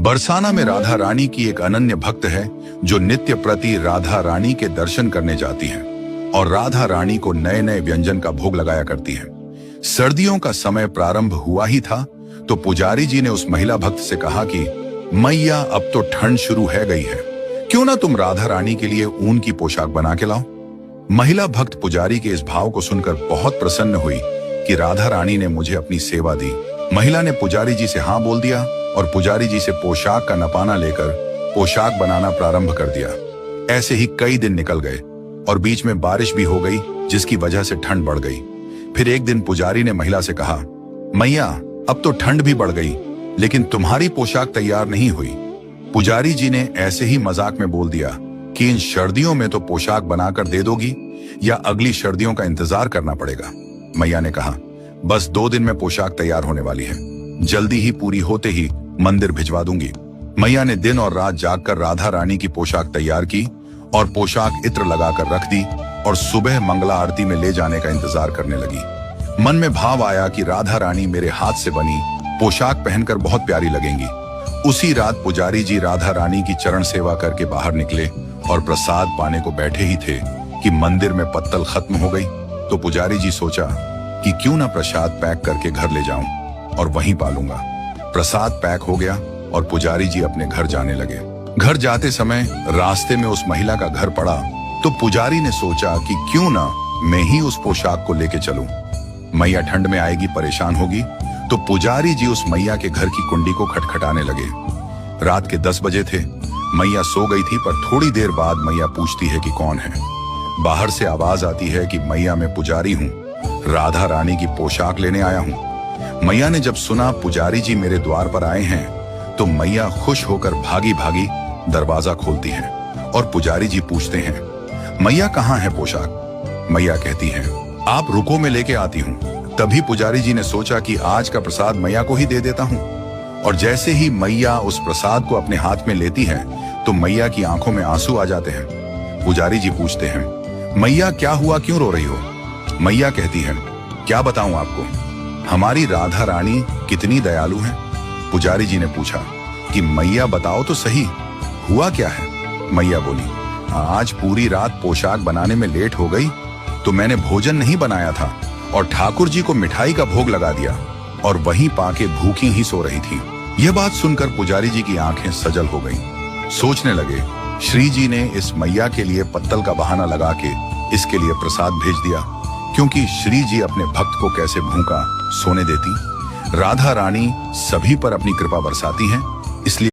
बरसाना में राधा रानी की एक अनन्य भक्त है जो नित्य प्रति राधा रानी के दर्शन करने जाती है और राधा रानी को नए नए व्यंजन का भोग लगाया करती है। सर्दियों का समय प्रारंभ हुआ ही था तो पुजारी जी ने उस महिला भक्त से कहा कि मैया अब तो ठंड शुरू है गई है, क्यों ना तुम राधा रानी के लिए ऊन की पोशाक बना के लाओ। महिला भक्त पुजारी के इस भाव को सुनकर बहुत प्रसन्न हुई कि राधा रानी ने मुझे अपनी सेवा दी। महिला ने पुजारी जी से हाँ बोल दिया और पुजारी जी से पोशाक का नपाना लेकर पोशाक बनाना प्रारंभ कर दिया। ऐसे ही कई दिन निकल गए और बीच में बारिश भी हो गई, जिसकी वजह से ठंड बढ़ गई। फिर एक दिन पुजारी ने महिला से कहा, मैया अब तो ठंड भी बढ़ गई लेकिन तुम्हारी पोशाक तैयार नहीं हुई। पुजारी जी ने ऐसे ही मजाक में बोल दिया कि इन सर्दियों में तो पोशाक बनाकर दे दोगी या अगली सर्दियों का इंतजार करना पड़ेगा। मैया ने कहा, बस 2 दिन में पोशाक तैयार होने वाली है, जल्दी ही पूरी होते ही मंदिर भिजवा दूंगी। मैया ने दिन और रात जागकर राधा रानी की पोशाक तैयार की और पोशाक इत्र लगाकर रख दी और सुबह मंगला आरती में ले जाने का इंतजार करने लगी। मन में भाव आया कि राधा रानी मेरे हाथ से बनी पोशाक पहनकर बहुत प्यारी लगेंगी। उसी रात पुजारी जी राधा रानी की चरण सेवा करके बाहर निकले और प्रसाद पाने को बैठे ही थे कि मंदिर में पत्तल खत्म हो गई। तो पुजारी जी सोचा कि क्यों ना प्रसाद पैक करके घर ले जाऊं और वहीं पालूंगा। प्रसाद पैक हो गया और पुजारी जी अपने घर जाने लगे। घर जाते समय रास्ते में उस महिला का घर पड़ा तो पुजारी ने सोचा कि क्यों ना मैं ही उस पोशाक को लेके चलूं। मैया ठंड में आएगी, परेशान होगी, तो पुजारी जी उस मैया के घर की कुंडी को खटखटाने लगे। रात के 10 बजे थे। मैया सो गई थी, पर थोड़ी देर बाद मैया पूछती है कि कौन है। बाहर से आवाज आती है कि मैया मैं पुजारी हूँ, राधा रानी की पोशाक लेने आया हूँ। मैया ने जब सुना पुजारी जी मेरे द्वार पर आए हैं तो मैया खुश होकर भागी भागी दरवाजा खोलती है और पुजारी जी पूछते हैं, मैया कहाँ है पोशाक। मैया कहती हैं, आप रुको मैं लेके आती हूँ। तभी पुजारी जी ने सोचा कि आज का प्रसाद मैया को ही दे देता हूँ। और जैसे ही मैया उस प्रसाद को अपने हाथ में लेती है तो मैया की आंखों में आंसू आ जाते हैं। पुजारी जी पूछते हैं, मैया क्या हुआ, क्यों रो रही हो। मैया कहती है, क्या बताऊं आपको, हमारी राधा रानी कितनी दयालु है। पुजारी जी ने पूछा कि मैया बताओ तो सही, हुआ क्या है। मैया बोली, आज पूरी रात पोशाक बनाने में लेट हो गई तो मैंने भोजन नहीं बनाया था और ठाकुर जी को मिठाई का भोग लगा दिया और वहीं पाके भूखी ही सो रही थी। यह बात सुनकर पुजारी जी की आंखें सजल हो गईं। सोचने लगे, श्री जी ने इस मैया के लिए पत्तल का बहाना लगा के इसके लिए प्रसाद भेज दिया, क्योंकि श्री जी अपने भक्त को कैसे भूखा सोने देती। राधा रानी सभी पर अपनी कृपा बरसाती हैं, इसलिए